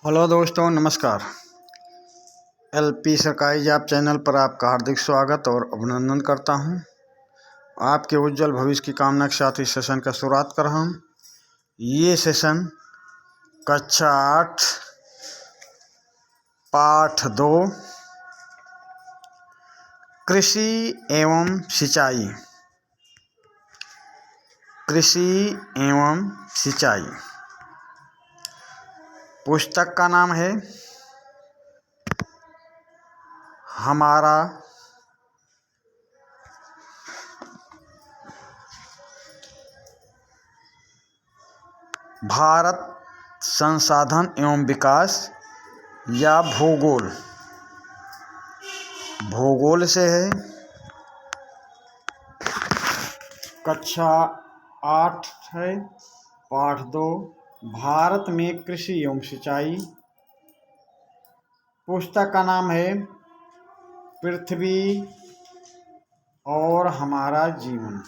Hello दोस्तों, नमस्कार। LP सरकारी जॉब चैनल पर आपका हार्दिक स्वागत और अभिनंदन करता हूं। आपके उज्जवल भविष्य की कामना के साथ इस सेशन का शुरुआत कर रहा हूं। ये सेशन कक्षा 8 पाठ 2 कृषि एवं सिंचाई पुस्तक का नाम है हमारा भारत संसाधन एवं विकास या भूगोल से है। कक्षा 8 है, पाठ 2 भारत में कृषि एवं सिंचाई। पुस्तक का नाम है पृथ्वी और हमारा जीवन।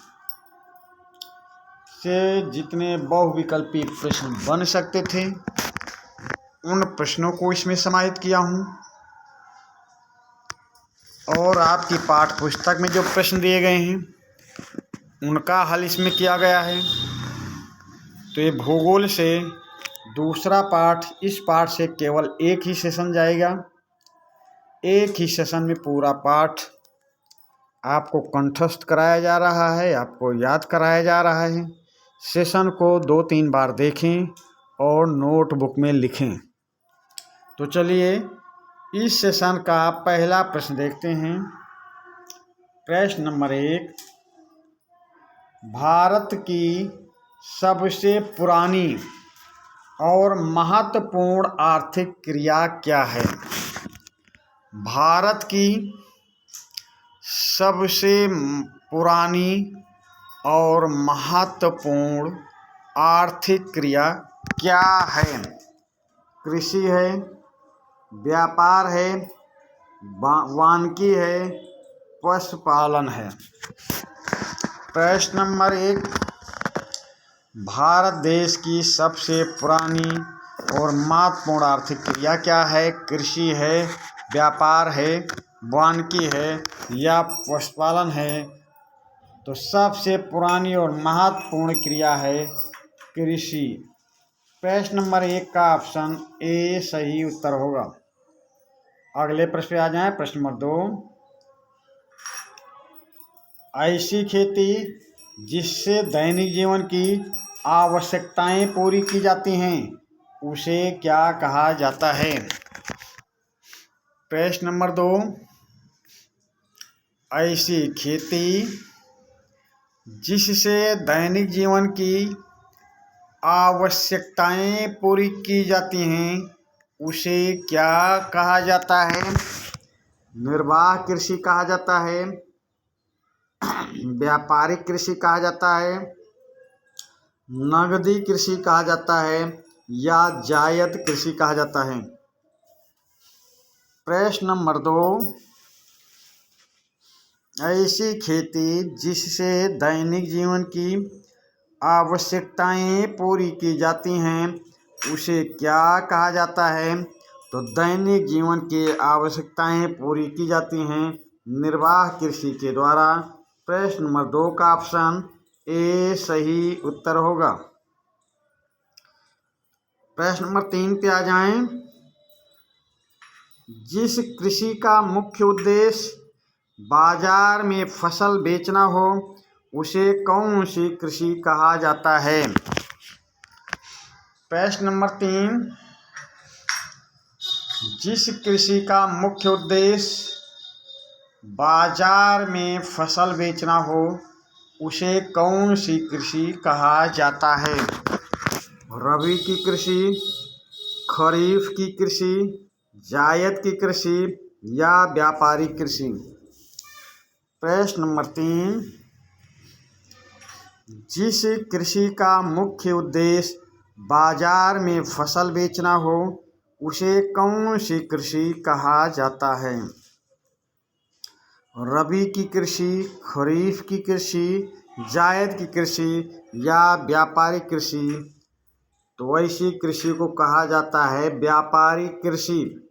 से जितने बहुविकल्पी प्रश्न बन सकते थे उन प्रश्नों को इसमें समाहित किया हूँ और आपकी पाठ्य पुस्तक में जो प्रश्न दिए गए हैं उनका हल इसमें किया गया है। तो ये भूगोल से दूसरा पाठ, इस पाठ से केवल एक ही सेशन जाएगा। एक ही सेशन में पूरा पाठ आपको कंठस्थ कराया जा रहा है, आपको याद कराया जा रहा है। सेशन को 2-3 बार देखें और नोटबुक में लिखें। तो चलिए इस सेशन का पहला प्रश्न देखते हैं। प्रश्न नंबर 1, भारत की सबसे पुरानी और महत्वपूर्ण आर्थिक क्रिया क्या है? भारत की सबसे पुरानी और महत्वपूर्ण आर्थिक क्रिया क्या है? कृषि है, व्यापार है, वानिकी है, पशुपालन है। प्रश्न नंबर 1, भारत देश की सबसे पुरानी और महत्वपूर्ण आर्थिक क्रिया क्या है? कृषि है, व्यापार है, वानिकी है या पशुपालन है? तो सबसे पुरानी और महत्वपूर्ण क्रिया है कृषि। प्रश्न नंबर 1 का ऑप्शन ए सही उत्तर होगा। अगले प्रश्न पे आ जाएं। प्रश्न नंबर 2, ऐसी खेती जिससे दैनिक जीवन की आवश्यकताएं पूरी की जाती हैं उसे क्या कहा जाता है? प्रश्न नंबर 2, ऐसी खेती जिससे दैनिक जीवन की आवश्यकताएं पूरी की जाती हैं उसे क्या कहा जाता है? निर्वाह कृषि कहा जाता है, व्यापारिक कृषि कहा जाता है, नगदी कृषि कहा जाता है या जायद कृषि कहा जाता है? प्रश्न नंबर 2, ऐसी खेती जिससे दैनिक जीवन की आवश्यकताएं पूरी की जाती हैं उसे क्या कहा जाता है? तो दैनिक जीवन की आवश्यकताएं पूरी की जाती हैं निर्वाह कृषि के द्वारा। प्रश्न नंबर 2 का ऑप्शन ए सही उत्तर होगा। प्रश्न नंबर 3 पे आ जाएं। जिस कृषि का मुख्य उद्देश्य बाजार में फसल बेचना हो उसे कौन सी कृषि कहा जाता है? प्रश्न नंबर 3, जिस कृषि का मुख्य उद्देश्य बाजार में फसल बेचना हो उसे कौन सी कृषि कहा जाता है? रबी की कृषि, खरीफ की कृषि, जायद की कृषि या व्यापारिक कृषि? प्रश्न नंबर 3, जिस कृषि का मुख्य उद्देश्य बाजार में फसल बेचना हो उसे कौन सी कृषि कहा जाता है? रबी की कृषि, खरीफ की कृषि, जायद की कृषि या व्यापारिक कृषि? तो वैसी कृषि को कहा जाता है व्यापारिक कृषि।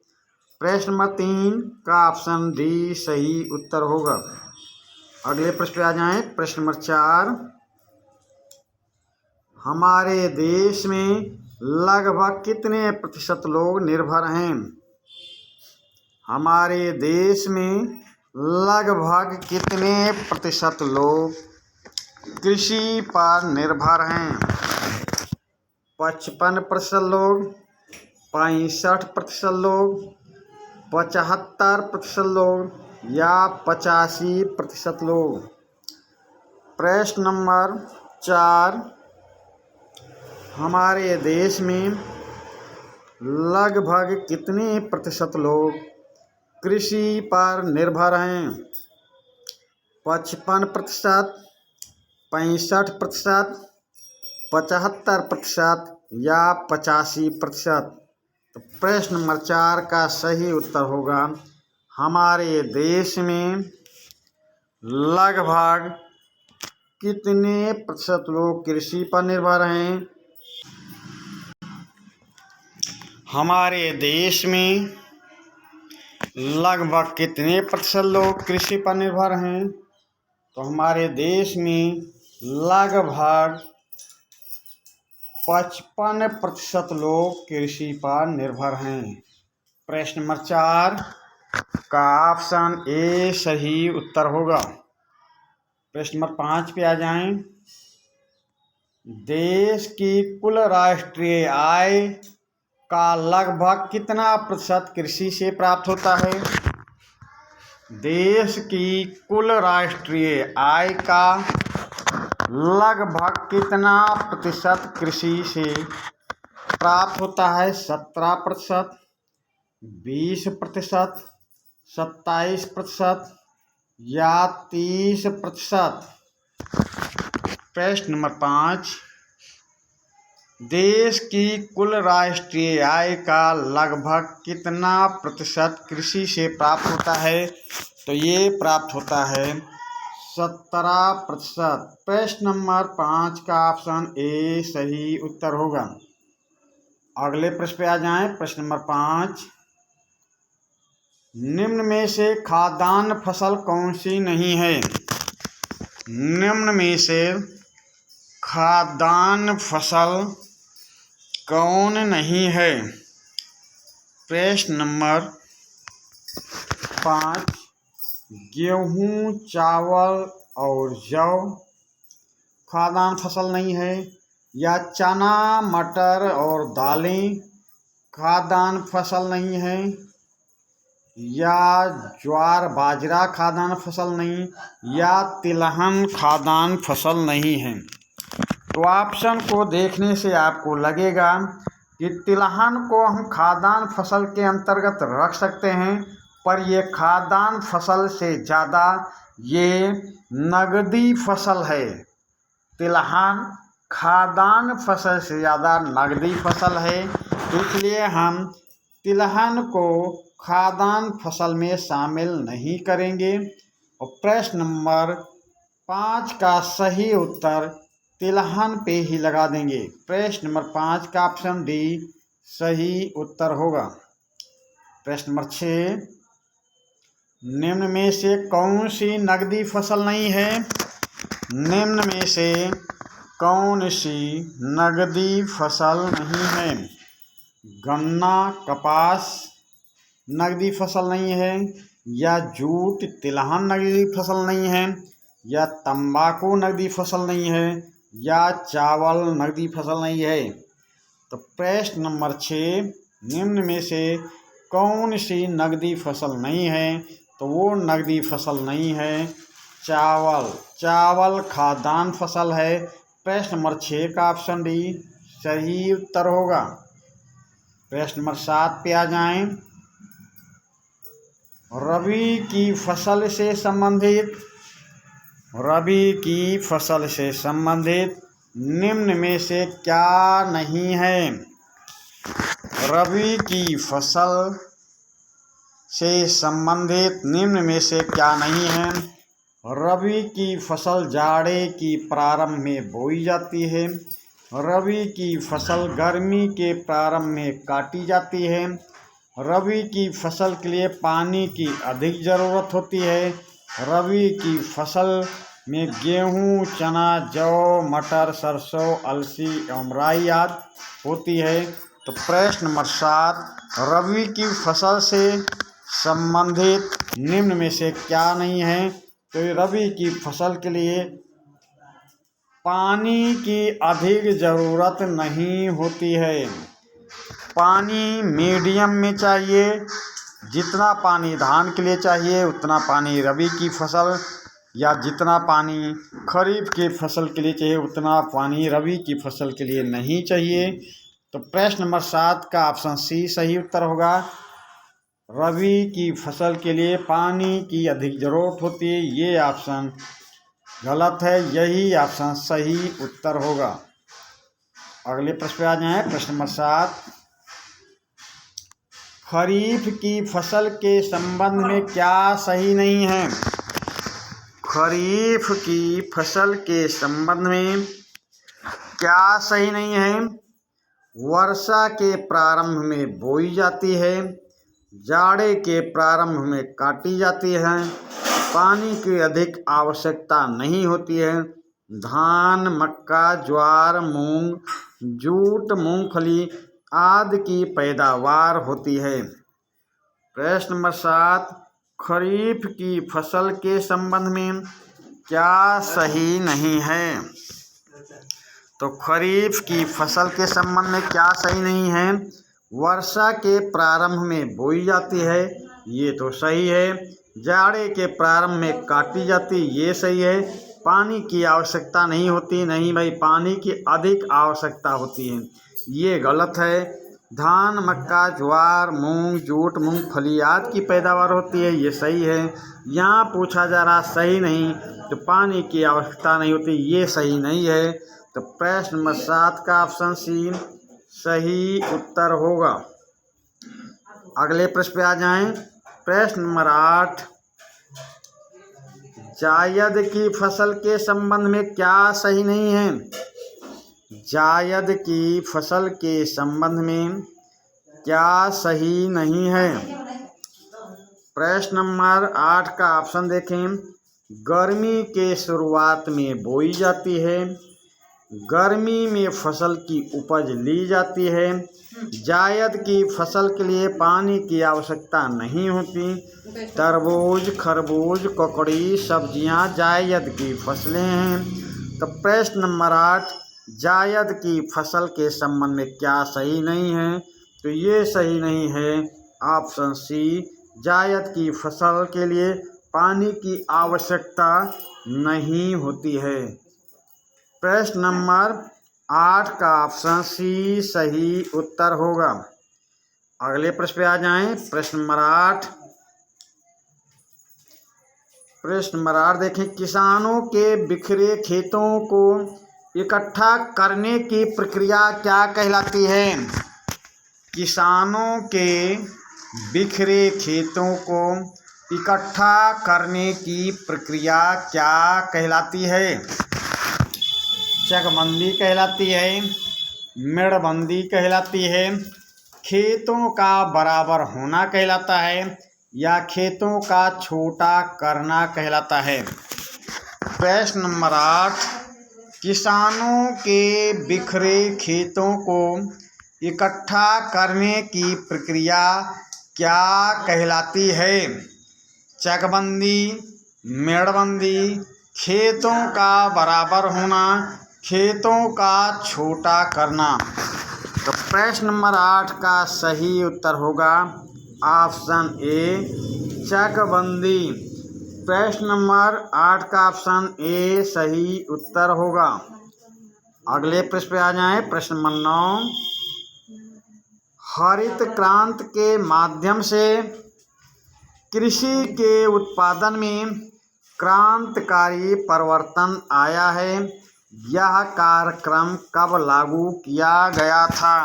प्रश्न नंबर 3 का ऑप्शन डी सही उत्तर होगा। अगले प्रश्न पे आ जाएं। प्रश्न नंबर 4, हमारे देश में लगभग कितने प्रतिशत लोग निर्भर हैं? हमारे देश में लगभग कितने प्रतिशत लोग कृषि पर निर्भर हैं? 55% लोग, 65% लोग, 75% लोग या 85% लोग। प्रश्न नंबर 4, हमारे देश में लगभग कितने प्रतिशत लोग कृषि पर निर्भर हैं? 55%, 65%, 75% या 85%। तो प्रश्न नंबर 4 का सही उत्तर होगा हमारे देश में लगभग कितने प्रतिशत लोग कृषि पर निर्भर हैं? हमारे देश में लगभग कितने प्रतिशत लोग कृषि पर निर्भर हैं? तो हमारे देश में लगभग 55% लोग कृषि पर निर्भर हैं। प्रश्न नंबर 4 का ऑप्शन ए सही उत्तर होगा। प्रश्न नंबर 5 पे आ जाएं। देश की कुल राष्ट्रीय आय का लगभग कितना प्रतिशत कृषि से प्राप्त होता है? देश की कुल राष्ट्रीय आय का लगभग कितना प्रतिशत कृषि से प्राप्त होता है? 17%, 20%, 27% या 30%। प्रश्न नंबर 5, देश की कुल राष्ट्रीय आय का लगभग कितना प्रतिशत कृषि से प्राप्त होता है? तो ये प्राप्त होता है 17%। प्रश्न नंबर 5 का ऑप्शन ए सही उत्तर होगा। अगले प्रश्न पे आ जाएं। प्रश्न नंबर 5, निम्न में से खाद्यान्न फसल कौन सी नहीं है? निम्न में से खाद्यान्न फसल कौन नहीं है? प्रश्न नंबर 5, गेहूँ, चावल और जौ खाद्यान्न फसल नहीं है, या चना, मटर और दालें खाद्यान्न फसल नहीं है, या ज्वार बाजरा खाद्यान्न फसल नहीं, या तिलहन खाद्यान्न फसल नहीं है। तो ऑप्शन को देखने से आपको लगेगा कि तिलहन को हम खाद्यान्न फसल के अंतर्गत रख सकते हैं, पर ये खाद्यान्न फसल से ज़्यादा ये नगदी फसल है। तिलहन खाद्यान्न फसल से ज़्यादा नगदी फसल है, तो इसलिए हम तिलहन को खाद्यान्न फसल में शामिल नहीं करेंगे। और प्रश्न नंबर 5 का सही उत्तर तिलहन पे ही लगा देंगे। प्रश्न नंबर 5 का ऑप्शन डी सही उत्तर होगा। प्रश्न नंबर 6, निम्न में से कौन सी नगदी फसल नहीं है? निम्न में से कौन सी नगदी फसल नहीं है? गन्ना, कपास नगदी फसल नहीं है, या जूट तिलहन नगदी फसल नहीं है, या तंबाकू नगदी फसल नहीं है, या चावल नगदी फसल नहीं है। तो प्रश्न नंबर 6, निम्न में से कौन सी नगदी फसल नहीं है? तो वो नगदी फसल नहीं है चावल। चावल खाद्यान्न फसल है। प्रश्न नंबर 6 का ऑप्शन डी सही उत्तर होगा। प्रश्न नंबर 7 पे आ जाएं। रबी की फसल से संबंधित निम्न में से क्या नहीं है? रबी की फसल से संबंधित निम्न में से क्या नहीं है? रबी की फसल जाड़े की प्रारंभ में बोई जाती है। रबी की फसल गर्मी के प्रारंभ में काटी जाती है। रबी की फसल के लिए पानी की अधिक ज़रूरत होती है। रबी की फसल में गेहूँ, चना, जौ, मटर, सरसों, अलसी एवं राई आदि होती है। तो प्रश्न नंबर 7, रबी की फसल से संबंधित निम्न में से क्या नहीं है? तो रबी की फसल के लिए पानी की अधिक ज़रूरत नहीं होती है। पानी मीडियम में चाहिए। जितना पानी धान के लिए चाहिए उतना पानी रबी की फसल, या जितना पानी खरीफ की फसल के लिए चाहिए उतना पानी रबी की फसल के लिए नहीं चाहिए। तो प्रश्न नंबर 7 का ऑप्शन सी सही उत्तर होगा। रबी की फसल के लिए पानी की अधिक ज़रूरत होती है, ये ऑप्शन गलत है, यही ऑप्शन सही उत्तर होगा। अगले प्रश्न पे आ जाए। प्रश्न नंबर 7, खरीफ की फसल के संबंध में क्या सही नहीं है? खरीफ की फसल के संबंध में क्या सही नहीं है? वर्षा के प्रारंभ में बोई जाती है, जाड़े के प्रारंभ में काटी जाती है, पानी की अधिक आवश्यकता नहीं होती है, धान, मक्का, ज्वार, मूंग, जूट, मूंगफली आदि की पैदावार होती है। प्रश्न नंबर 7, खरीफ की फसल के संबंध में क्या सही नहीं है? तो खरीफ की फसल के संबंध में क्या सही नहीं है? वर्षा के प्रारंभ में बोई जाती है, ये तो सही है। जाड़े के प्रारंभ में काटी जाती, ये सही है। पानी की आवश्यकता नहीं होती, नहीं भाई, पानी की अधिक आवश्यकता होती है, ये गलत है। धान, मक्का, ज्वार, मूंग, जूट, मूंगफली आदि की पैदावार होती है, ये सही है। यहाँ पूछा जा रहा सही नहीं, तो पानी की आवश्यकता नहीं होती, ये सही नहीं है। तो प्रश्न नंबर 7 का ऑप्शन सी सही उत्तर होगा। अगले प्रश्न पे आ जाएं। प्रश्न नंबर 8, जायद की फसल के संबंध में क्या सही नहीं है? जायद की फसल के संबंध में क्या सही नहीं है? प्रश्न नंबर 8 का ऑप्शन देखें। गर्मी के शुरुआत में बोई जाती है, गर्मी में फसल की उपज ली जाती है, जायद की फसल के लिए पानी की आवश्यकता नहीं होती, तरबूज, खरबूज, ककड़ी सब्जियां जायद की फसलें हैं। तो प्रश्न नंबर 8, जायद की फसल के संबंध में क्या सही नहीं है? तो ये सही नहीं है, ऑप्शन सी, जायद की फसल के लिए पानी की आवश्यकता नहीं होती है। प्रश्न नंबर 8 का ऑप्शन सी सही उत्तर होगा। अगले प्रश्न पे आ जाएं। प्रश्न नंबर 8, प्रश्न नंबर 8 देखें। किसानों के बिखरे खेतों को इकट्ठा करने की प्रक्रिया क्या कहलाती है? किसानों के बिखरे खेतों को इकट्ठा करने की प्रक्रिया क्या कहलाती है? चकबंदी कहलाती है, मेड़बंदी कहलाती है, खेतों का बराबर होना कहलाता है, या खेतों का छोटा करना कहलाता है? प्रश्न नंबर 8, किसानों के बिखरे खेतों को इकट्ठा करने की प्रक्रिया क्या कहलाती है? चकबंदी, मेड़बंदी, खेतों का बराबर होना, खेतों का छोटा करना। तो प्रश्न नंबर 8 का सही उत्तर होगा ऑप्शन ए, चकबंदी। प्रश्न नंबर 8 का ऑप्शन ए सही उत्तर होगा। अगले प्रश्न पे आ जाएं। प्रश्न नंबर 9, हरित क्रांति के माध्यम से कृषि के उत्पादन में क्रांतिकारी परिवर्तन आया है, यह कार्यक्रम कब लागू किया गया था?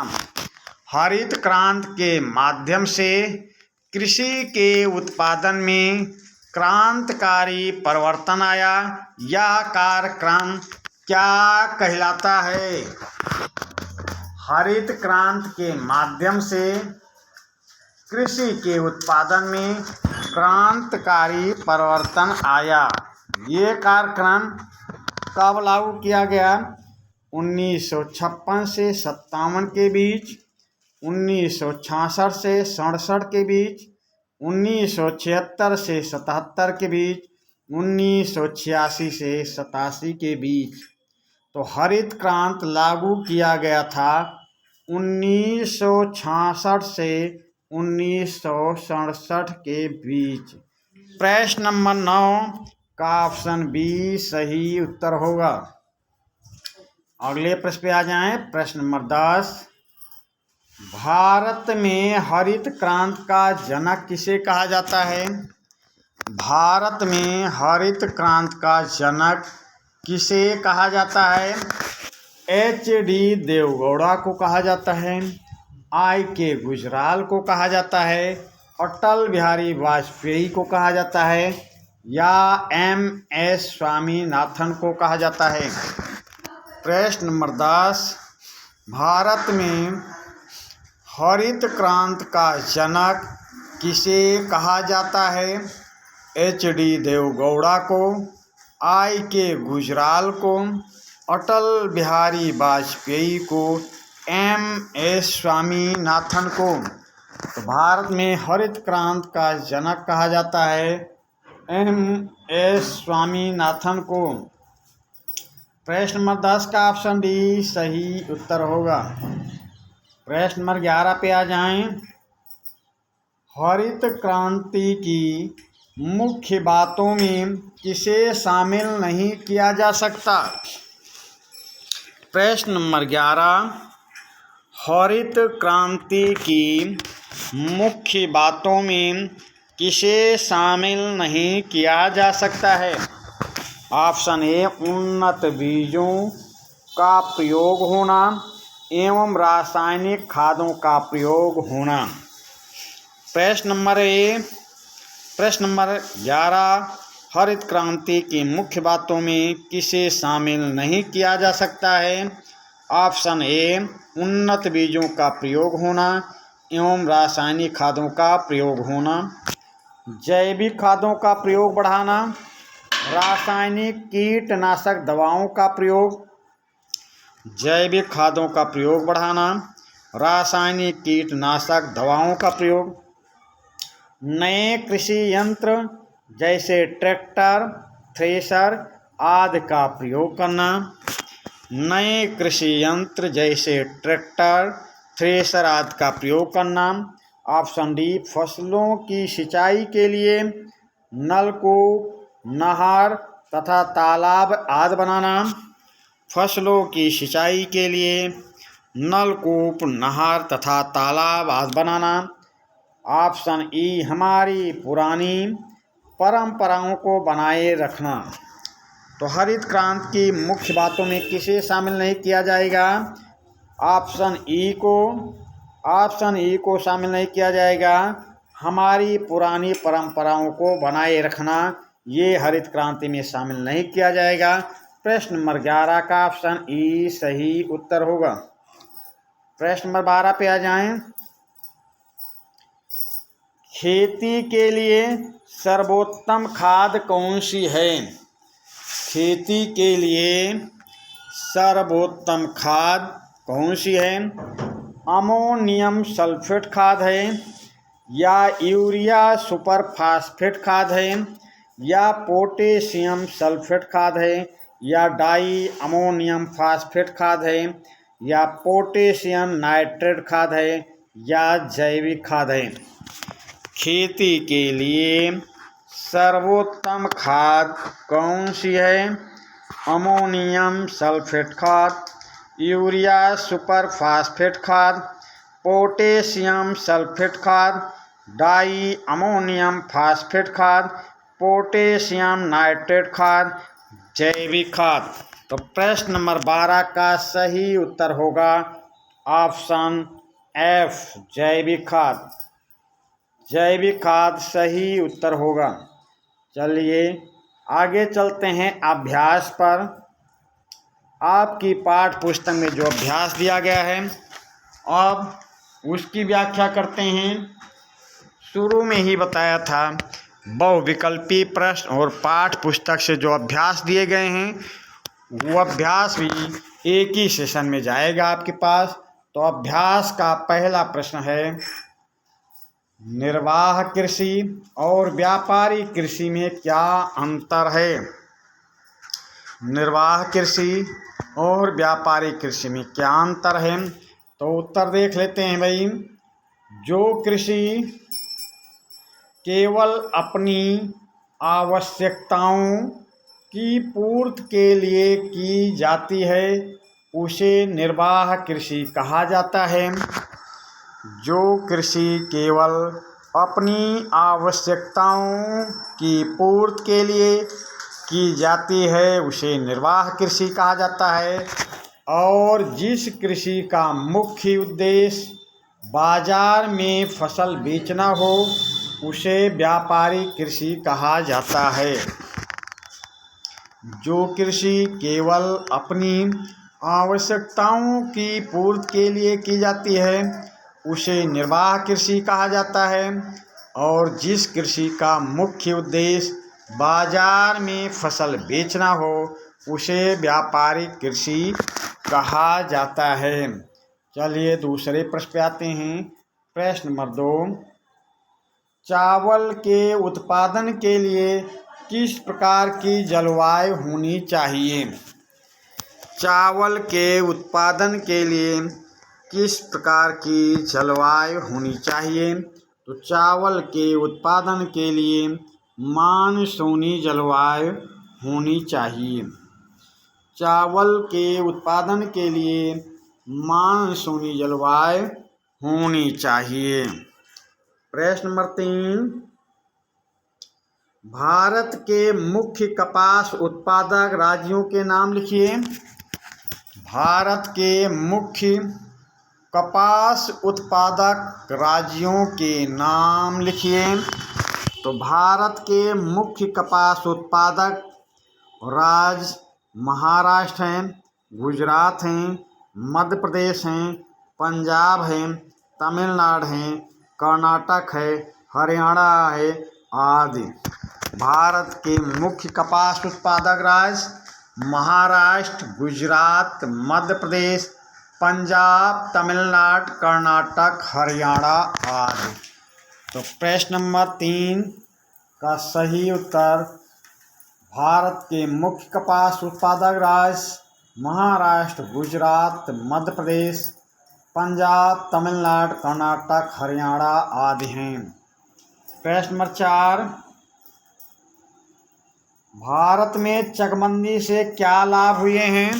हरित क्रांति के माध्यम से कृषि के उत्पादन में क्रांतिकारी परिवर्तन आया, यह कार्यक्रम क्या कहलाता है? हरित क्रांति के माध्यम से कृषि के उत्पादन में क्रांतिकारी परिवर्तन आया। ये कार्यक्रम कब लागू किया गया? 1956 से 57 के बीच, 1966 से 67 के बीच, 1976 से 77 के बीच, 1986 से 87 के बीच। तो हरित क्रांति लागू किया गया था 1966 से 1967 के बीच। प्रश्न नंबर 9 का ऑप्शन बी सही उत्तर होगा। अगले प्रश्न पे आ जाएं। प्रश्न नंबर 10, भारत में हरित क्रांति का जनक किसे कहा जाता है? भारत में हरित क्रांति का जनक किसे कहा जाता है? एच.डी. देवगौड़ा को कहा जाता है, I.K. गुजराल को कहा जाता है, अटल बिहारी वाजपेयी को कहा जाता है, या M.S. स्वामीनाथन को कहा जाता है? प्रश्न नंबर 10, भारत में हरित क्रांति का जनक किसे कहा जाता है? एच.डी. देवगौड़ा को, I.K. गुजराल को, अटल बिहारी वाजपेयी को, M.S. स्वामीनाथन को। तो भारत में हरित क्रांति का जनक कहा जाता है M.S. स्वामीनाथन को। प्रश्न नंबर 10 का ऑप्शन डी सही उत्तर होगा। प्रश्न नंबर 11 पे आ जाएं। हरित क्रांति की मुख्य बातों में किसे शामिल नहीं किया जा सकता? प्रश्न नंबर 11, हरित क्रांति की मुख्य बातों में किसे शामिल नहीं किया जा सकता है? ऑप्शन ए, उन्नत बीजों का प्रयोग होना एवं रासायनिक खादों का प्रयोग होना। प्रश्न नंबर 11, हरित क्रांति की मुख्य बातों में किसे शामिल नहीं किया जा सकता है? ऑप्शन ए, उन्नत बीजों का प्रयोग होना एवं रासायनिक खादों का प्रयोग होना, जैविक खादों का प्रयोग बढ़ाना, रासायनिक कीटनाशक दवाओं का प्रयोग, जैविक खादों का प्रयोग बढ़ाना, रासायनिक कीटनाशक दवाओं का प्रयोग, नए कृषि यंत्र जैसे ट्रैक्टर, थ्रेशर आदि का प्रयोग करना, नए कृषि यंत्र जैसे ट्रैक्टर, थ्रेशर आदि का प्रयोग करना। ऑप्शन डी, फसलों की सिंचाई के लिए नलकूप, नहर तथा तालाब आदि बनाना, फसलों की सिंचाई के लिए नलकूप, नहर तथा तालाब आदि बनाना। ऑप्शन ई, हमारी पुरानी परंपराओं को बनाए रखना। तो हरित क्रांति की मुख्य बातों में किसे शामिल नहीं किया जाएगा? ऑप्शन ई को शामिल नहीं किया जाएगा। हमारी पुरानी परंपराओं को बनाए रखना, ये हरित क्रांति में शामिल नहीं किया जाएगा। प्रश्न नंबर 11 का ऑप्शन ई सही उत्तर होगा। प्रश्न नंबर 12 पे आ जाएं। खेती के लिए सर्वोत्तम खाद कौन सी है? खेती के लिए सर्वोत्तम खाद कौन सी है? अमोनियम सल्फेट खाद है, या यूरिया सुपर फास्फेट खाद है, या पोटेशियम सल्फेट खाद है, या डाई अमोनियम फास्फेट खाद है, या पोटेशियम नाइट्रेट खाद है, या जैविक खाद है? खेती के लिए सर्वोत्तम खाद कौन सी है? अमोनियम सल्फेट खाद, यूरिया सुपर फास्फेट खाद, पोटेशियम सल्फेट खाद, डाई अमोनियम फास्फेट खाद, पोटेशियम नाइट्रेट खाद, जैविक खाद। तो प्रश्न नंबर 12 का सही उत्तर होगा ऑप्शन एफ, जैविक खाद। जैविक खाद सही उत्तर होगा। चलिए आगे चलते हैं अभ्यास पर। आपकी पाठ्य पुस्तक में जो अभ्यास दिया गया है अब उसकी व्याख्या करते हैं। शुरू में ही बताया था बहुविकल्पी प्रश्न और पाठ्य पुस्तक से जो अभ्यास दिए गए हैं वो अभ्यास भी एक ही सेशन में जाएगा आपके पास। तो अभ्यास का पहला प्रश्न है, निर्वाह कृषि और व्यापारिक कृषि में क्या अंतर है। निर्वाह कृषि और व्यापारिक कृषि में क्या अंतर है। तो उत्तर देख लेते हैं भाई। जो कृषि केवल अपनी आवश्यकताओं की पूर्ति के लिए की जाती है उसे निर्वाह कृषि कहा जाता है। जो कृषि केवल अपनी आवश्यकताओं की पूर्ति के लिए की जाती है उसे निर्वाह कृषि कहा जाता है। और जिस कृषि का मुख्य उद्देश्य बाजार में फसल बेचना हो उसे व्यापारिक कृषि कहा जाता है। जो कृषि केवल अपनी आवश्यकताओं की पूर्ति के लिए की जाती है उसे निर्वाह कृषि कहा जाता है। और जिस कृषि का मुख्य उद्देश्य बाजार में फसल बेचना हो उसे व्यापारिक कृषि कहा जाता है। चलिए दूसरे प्रश्न पे आते हैं। प्रश्न नंबर 2, चावल के उत्पादन के लिए किस प्रकार की जलवायु होनी चाहिए। चावल के उत्पादन के लिए किस प्रकार की जलवायु होनी चाहिए। तो चावल के उत्पादन के लिए मानसूनी जलवायु होनी चाहिए। चावल के उत्पादन के लिए मानसूनी जलवायु होनी चाहिए। प्रश्न नंबर 3, भारत के मुख्य कपास उत्पादक राज्यों के नाम लिखिए। भारत के मुख्य कपास उत्पादक राज्यों के नाम लिखिए। तो भारत के मुख्य कपास उत्पादक राज्य महाराष्ट्र हैं, गुजरात हैं, मध्य प्रदेश हैं, पंजाब हैं, तमिलनाडु हैं, कर्नाटक है, हरियाणा है आदि। भारत के मुख्य कपास उत्पादक राज्य महाराष्ट्र, गुजरात, मध्य प्रदेश, पंजाब, तमिलनाडु, कर्नाटक, हरियाणा आदि। तो प्रश्न नंबर 3 का सही उत्तर भारत के मुख्य कपास उत्पादक राज्य महाराष्ट्र, गुजरात, मध्य प्रदेश, पंजाब, तमिलनाडु, कर्नाटक, हरियाणा आदि हैं। प्रश्न नंबर 4, भारत में चकबंदी से क्या लाभ हुए हैं।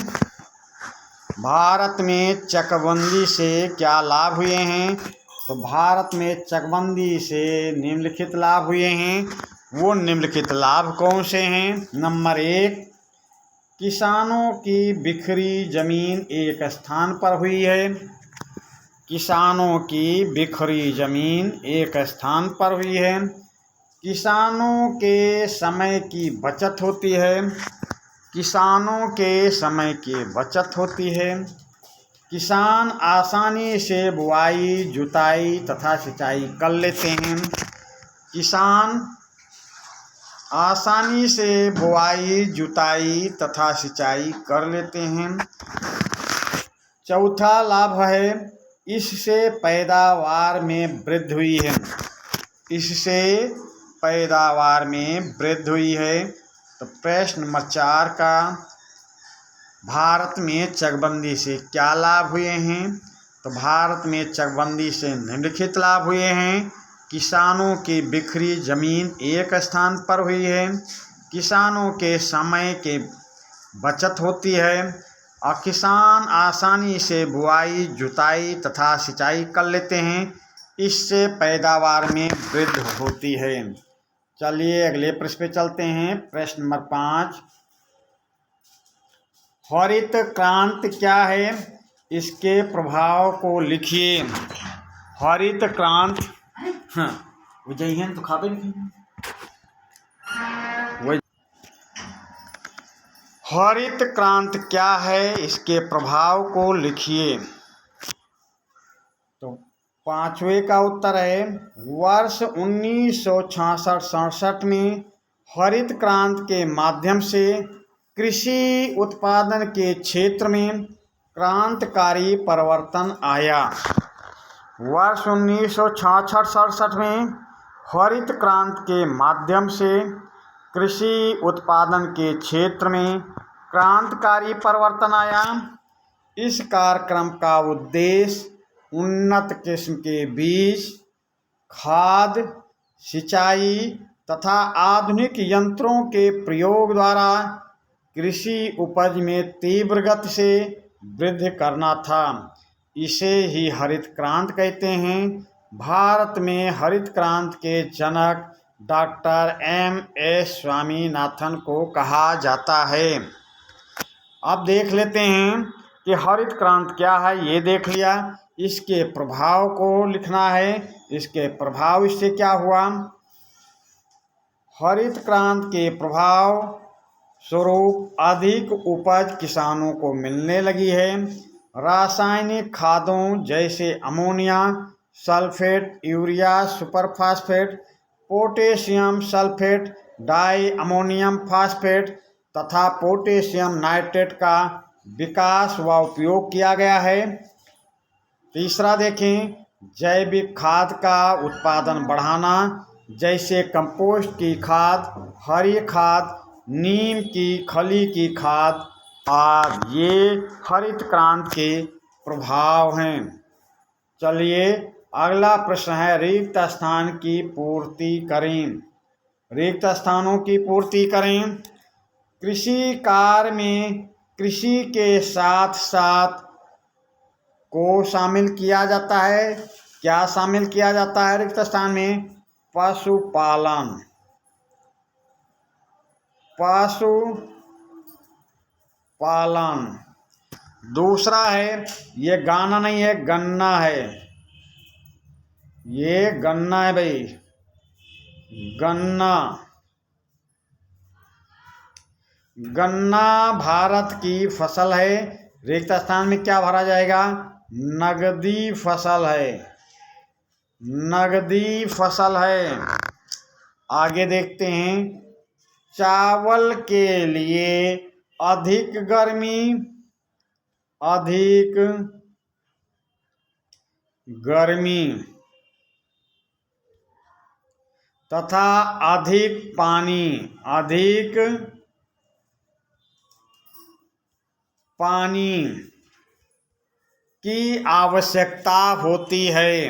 भारत में चकबंदी से क्या लाभ हुए हैं। तो भारत में चकबंदी से निम्नलिखित लाभ हुए हैं। वो निम्नलिखित लाभ कौन से हैं। नंबर 1, किसानों की बिखरी जमीन एक स्थान पर हुई है। किसानों की बिखरी जमीन एक स्थान पर हुई है। किसानों के समय की बचत होती है। किसानों के समय की बचत होती है। किसान आसानी से बुआई, जुताई तथा सिंचाई कर लेते हैं। किसान आसानी से बुआई, जुताई तथा सिंचाई कर लेते हैं। चौथा लाभ है, इससे पैदावार में वृद्धि हुई है। इससे पैदावार में वृद्धि हुई है। तो प्रश्न नंबर 4 का भारत में चकबंदी से क्या लाभ हुए हैं। तो भारत में चकबंदी से निम्नलिखित लाभ हुए हैं। किसानों की बिखरी जमीन एक स्थान पर हुई है। किसानों के समय के बचत होती है और किसान आसानी से बुआई, जुताई तथा सिंचाई कर लेते हैं। इससे पैदावार में वृद्धि होती है। चलिए अगले प्रश्न पे चलते हैं। प्रश्न नंबर 5, हरित क्रांति क्या है, इसके प्रभाव को लिखिए। हरित क्रांति तो खाबे हरित क्रांति क्या है, इसके प्रभाव को लिखिए। तो पांचवे का उत्तर है वर्ष 1966-67 में हरित क्रांति के माध्यम से कृषि उत्पादन के क्षेत्र में क्रांतिकारी परिवर्तन आया। वर्ष 1966-67 में हरित क्रांति के माध्यम से कृषि उत्पादन के क्षेत्र में क्रांतिकारी परिवर्तन आया। इस कार्यक्रम का उद्देश्य उन्नत किस्म के बीज, खाद, सिंचाई तथा आधुनिक यंत्रों के प्रयोग द्वारा कृषि उपज में तीव्र गति से वृद्धि करना था। इसे ही हरित क्रांति कहते हैं। भारत में हरित क्रांति के जनक डॉक्टर M.S. स्वामीनाथन को कहा जाता है। अब देख लेते हैं कि हरित क्रांति क्या है। ये देख लिया। इसके प्रभाव को लिखना है। इसके प्रभाव इससे क्या हुआ। हरित क्रांति के प्रभाव स्वरूप अधिक उपज किसानों को मिलने लगी है। रासायनिक खादों जैसे ammonia sulphate, urea superphosphate, potassium sulphate, di ammonium phosphate तथा पोटेशियम नाइट्रेट का विकास व उपयोग किया गया है। तीसरा देखें, जैविक खाद का उत्पादन बढ़ाना जैसे कंपोस्ट की खाद, हरी खाद, नीम की खली की खाद आदि, ये हरित क्रांति के प्रभाव हैं। चलिए अगला प्रश्न है, रिक्त स्थान की पूर्ति करें। रिक्त स्थानों की पूर्ति करें। कृषि कार्य में कृषि के साथ साथ को शामिल किया जाता है। क्या शामिल किया जाता है रिक्त स्थान में? पशुपालन। दूसरा है, ये गाना नहीं है, गन्ना है। ये गन्ना है भाई, गन्ना भारत की फसल है। रिक्त स्थान में क्या भरा जाएगा? नगदी फसल है। आगे देखते हैं, चावल के लिए अधिक गर्मी तथा अधिक पानी की आवश्यकता होती है।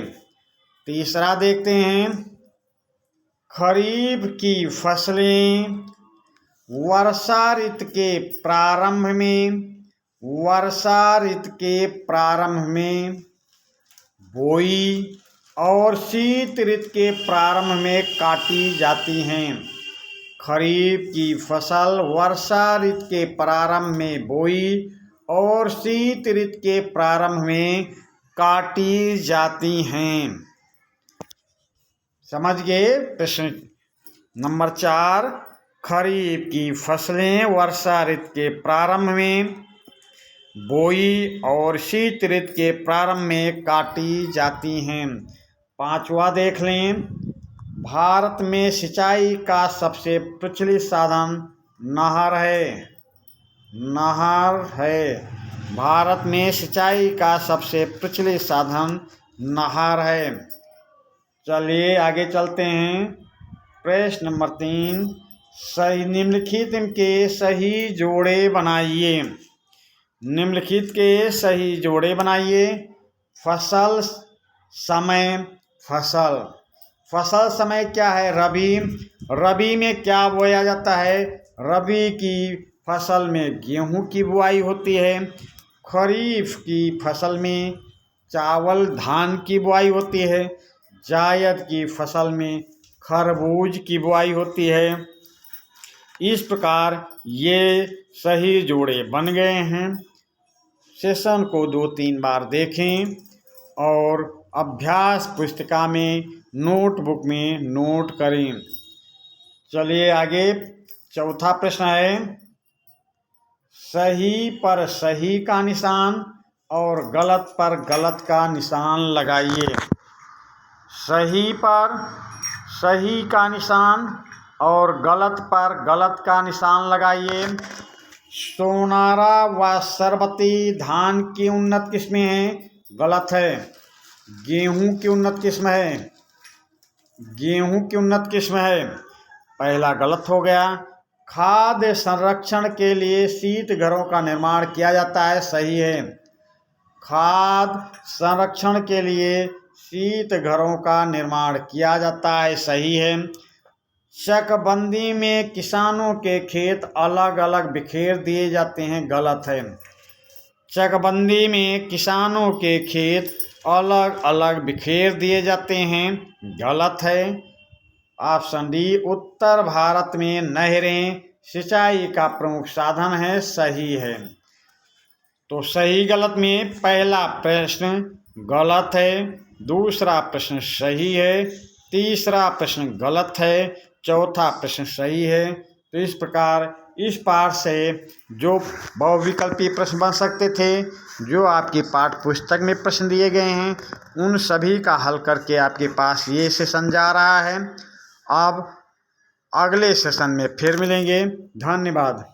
तीसरा देखते हैं, खरीफ की फसलें वर्षा ऋतु के प्रारंभ में बोई और शीत ऋतु के प्रारंभ में काटी जाती हैं। खरीफ की फसल वर्षा ऋतु के प्रारंभ में बोई और शीत ऋतु के प्रारंभ में काटी जाती हैं। समझ गए? प्रश्न नंबर 4, खरीफ की फसलें वर्षा ऋतु के प्रारंभ में बोई और शीत ऋतु के प्रारंभ में काटी जाती हैं। 5वां देख लें, भारत में सिंचाई का सबसे प्रचलित साधन नहर है। भारत में सिंचाई का सबसे प्रचलित साधन नहर है। चलिए आगे चलते हैं। प्रश्न नंबर 3, निम्नलिखित के सही जोड़े बनाइए। फसल समय क्या है? रबी में क्या बोया जाता है? रबी की फसल में गेहूं की बुआई होती है। खरीफ की फसल में चावल धान की बुआई होती है। जायद की फसल में खरबूज की बुआई होती है। इस प्रकार ये सही जोड़े बन गए हैं। सेशन को 2-3 बार देखें और अभ्यास पुस्तिका में नोटबुक में नोट करें। चलिए आगे, चौथा प्रश्न है, सही पर सही का निशान और गलत पर गलत का निशान लगाइए। सही पर सही का निशान और गलत पर गलत का निशान लगाइए। सोनारा व सरबती धान की उन्नत किस्में हैं, गलत है। गेहूं की उन्नत किस्म है, गेहूं की उन्नत किस्म है, पहला गलत हो गया। खाद्य संरक्षण के लिए शीत घरों का निर्माण किया जाता है, सही है। खाद्य संरक्षण के लिए शीत घरों का निर्माण किया जाता है, सही है। चकबंदी में किसानों के खेत अलग अलग बिखेर दिए जाते हैं, गलत है। चकबंदी में किसानों के खेत अलग अलग बिखेर दिए जाते हैं, गलत है। ऑप्शन डी, उत्तर भारत में नहरें सिंचाई का प्रमुख साधन है, सही है। तो सही गलत में पहला प्रश्न गलत है, दूसरा प्रश्न सही है, तीसरा प्रश्न गलत है, चौथा प्रश्न सही है। तो इस प्रकार इस पाठ से जो बहुविकल्पीय प्रश्न बन सकते थे, जो आपकी पाठ्य पुस्तक में प्रश्न दिए गए हैं, उन सभी का हल करके आपके पास ये सेशन जा रहा है। अब अगले सेशन में फिर मिलेंगे। धन्यवाद।